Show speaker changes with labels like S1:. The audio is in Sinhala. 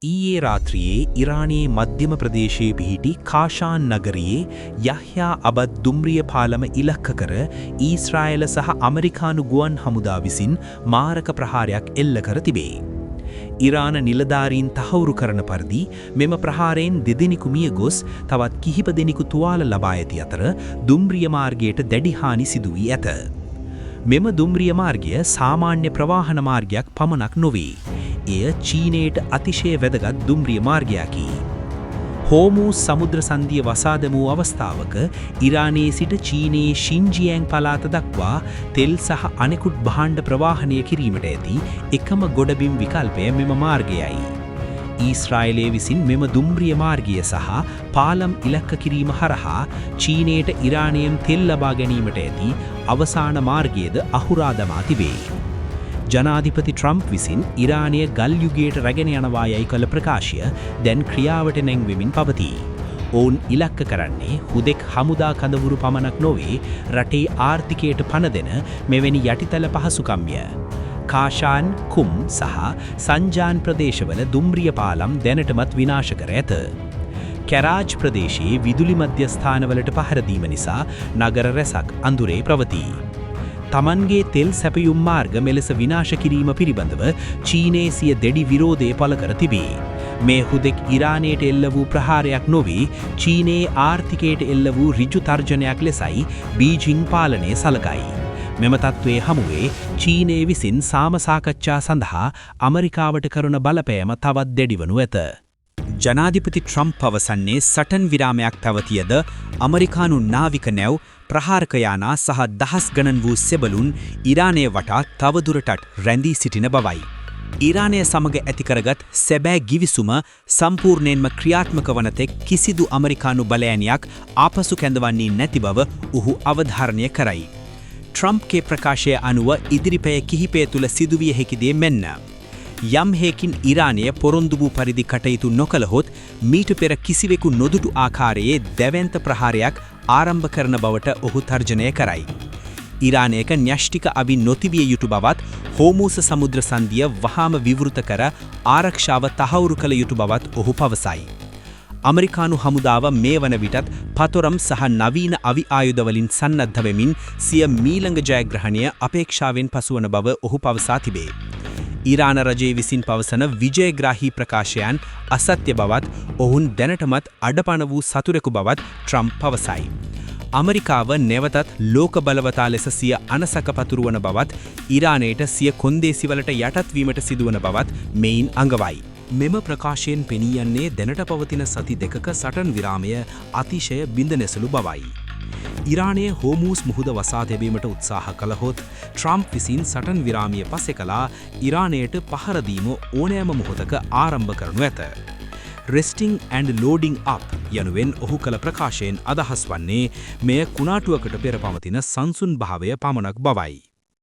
S1: ඊයේ රාත්‍රියේ ඉරානයේ මධ්‍යම ප්‍රදේශයේ පිහිටි කාෂාන් නගරයේ යහ්යා අබද් දුම්රිය පාලම ඉලක්ක කර ඊශ්‍රායල සහ ඇමරිකානු ගුවන් හමුදා විසින් මාරක ප්‍රහාරයක් එල්ල කර තිබේ. ඉරාන නිලධාරීන් තහවුරු කරන පරිදි මෙම ප්‍රහාරයෙන් දෙදෙනෙකු මිය ගොස් තවත් කිහිප දෙනෙකු තුවාල ලබා ඇති අතර දුම්රිය මාර්ගයට දැඩි හානි සිදු වී ඇත. මෙම දුම්රිය මාර්ගය සාමාන්‍ය ප්‍රවාහන මාර්ගයක් පමණක් නොවේ. එය චීනයට අතිශය වැදගත් දුම්රිය මාර්ගයකි. හෝමූස් සමුද්‍ර සංධිය වසා දැමූ අවස්ථාවක ඉරානයේ සිට චීනයේ ශින්ජියෑන් පළාත දක්වා තෙල් සහ අනෙකුත් භාණ්ඩ ප්‍රවාහනය කිරීමට ඇති එකම ගොඩබිම් විකල්පය මෙම මාර්ගයයි. ඊශ්‍රායලය විසින් මෙම දුම්රිය මාර්ගය සහ පාලම් ඉලක්ක කිරීම හරහා චීනයට ඉරානයෙන් තෙල් ලබා ගැනීමට ඇති අවසාන මාර්ගයද අහුරා දමා තිබේ. ජනාධිපති ට්‍රම්ප් විසින් ඉරානය ගල් යුගයට රැගෙන යනවා යයි කළ ප්‍රකාශය දැන් ක්‍රියාවට නැංවෙමින් පවතී. ඔවුන් ඉලක්ක කරන්නේ හුදෙක් හමුදා කඳවුරු පමණක් නොවේ රටේ ආර්ථිකයට පණ දෙන මෙවැනි යටිතල පහසුකම්ය. කාෂාන්, කුම් සහ සංජාන් ප්‍රදේශවල දුම්රිය පාලම් දැනටමත් විනාශ කර ඇත. කැරාජ් ප්‍රදේශයේ විදුලි මධ්‍යස්ථානවලට පහර දීම නිසා නගර රැසක් අඳුරේ ප්‍රවතී. තමන්ගේ තෙල් සැපයුම් මාර්ග මෙලෙස විනාශ කිරීම පිළිබඳව චීනයේ සිය දැඩි විරෝධය පළ කර තිබේ. මේ හුදෙක් ඉරානයට එල්ල වූ ප්‍රහාරයක් නොවේ චීනයේ ආර්ථිකයට එල්ල වූ ඍජු තර්ජනයක් ලෙසයි බීජිං පාලනය සලකයි. මෙම තත්ත්වයේ හමුවේ චීනය විසින් සාම සාකච්ඡා සඳහා ඇමරිකාවට කරන බලපෑම තවත් දැඩිවනු ඇත. ජනාධිපති ට්‍රම්ප් පවසන්නේ සටන් විරාමයක් පැවතියද ඇමරිකානු නාවික නැව් ප්‍රහාරක යානා සහ දහස් ගණන් වූ සෙබළුන් ඉරානය වටා තවදුරටත් රැඳී සිටින බවයි. ඉරානය සමග ඇතිකරගත් සැබෑ ගිවිසුම සම්පූර්ණයෙන්ම ක්‍රියාත්මක වන තෙක් කිසිදු ඇමරිකානු බලෑනියක් ආපසු කැඳවන්නේ නැති බව ඔහු අවධාරණය කරයි. ට්‍රම්ප්ගේ ප්‍රකාශය අනුව ඉදිරිපැය කිහිපය තුළ සිදුවිය හැකි දේ මෙන්න. යම් හේකින් ඉරානය පොරොන්දු වූ පරිදි කටයුතු නොකළහොත් මීට පෙර කිසිවෙකු නොදුටු ආකාරයේ දැවැන්ත ප්‍රහාරයක් ආරම්භ කරන බවට ඔහු තර්ජනය කරයි. ඉරානයක න්‍යෂ්ටික අවි නොතිවිය යුතු බවත් හෝමූස සමුද්‍ර සංධිය වහාම විවෘත කර ආරක්ෂාව තහවුරු කළ යුතු බවත් ඔහු පවසයි. ඇමරිකානු හමුදාව මේ වන විටත් පතොරම් සහ නවීන අවි ආයුධවලින් සන්නද්ධ වෙමින් සිය මීළඟ ජයග්‍රහණය අපේක්ෂාවෙන් පසුවන බව ඔහු පවසා තිබේ. ඉරාන රජය විසින් පවසන විජයග්‍රාහී ප්‍රකාශයන් අසත්‍ය බවත් ඔවුන් දැනටමත් අඩපණ වූ සතුරෙකු බවත් ට්‍රම්ප් පවසයි. ඇමරිකාව නැවතත් ලෝක බලවතා ලෙස සිය අනසක පතුරුවන බවත් ඉරානයට සිය කොන්දේසිවලට යටත්වීමට සිදුවන බවත් මෙයින් අඟවයි. මෙම ප්‍රකාශයෙන් පෙනී යන්නේ දැනට පවතින සති දෙකක සටන් විරාමය අතිශය බිඳ බවයි. ඉරානය හෝමූස් මුහුද වසා තැබීමට උත්සාහ කළහොත් ට්‍රම්ප් විසින් සටන් විරාමය පසෙ කලා ඉරානයට පහරදීම ඕනෑම මොහොතක ආරම්භ කරනු ඇත. රෙස්ටිං ඇන්ඩ් ලෝඩිං අප් යනුවෙන් ඔහු කළ ප්‍රකාශයෙන් අදහස් වන්නේ මෙය කුණාටුවකට පෙර පවතින සංසුන් භාවය පමණක් බවයි.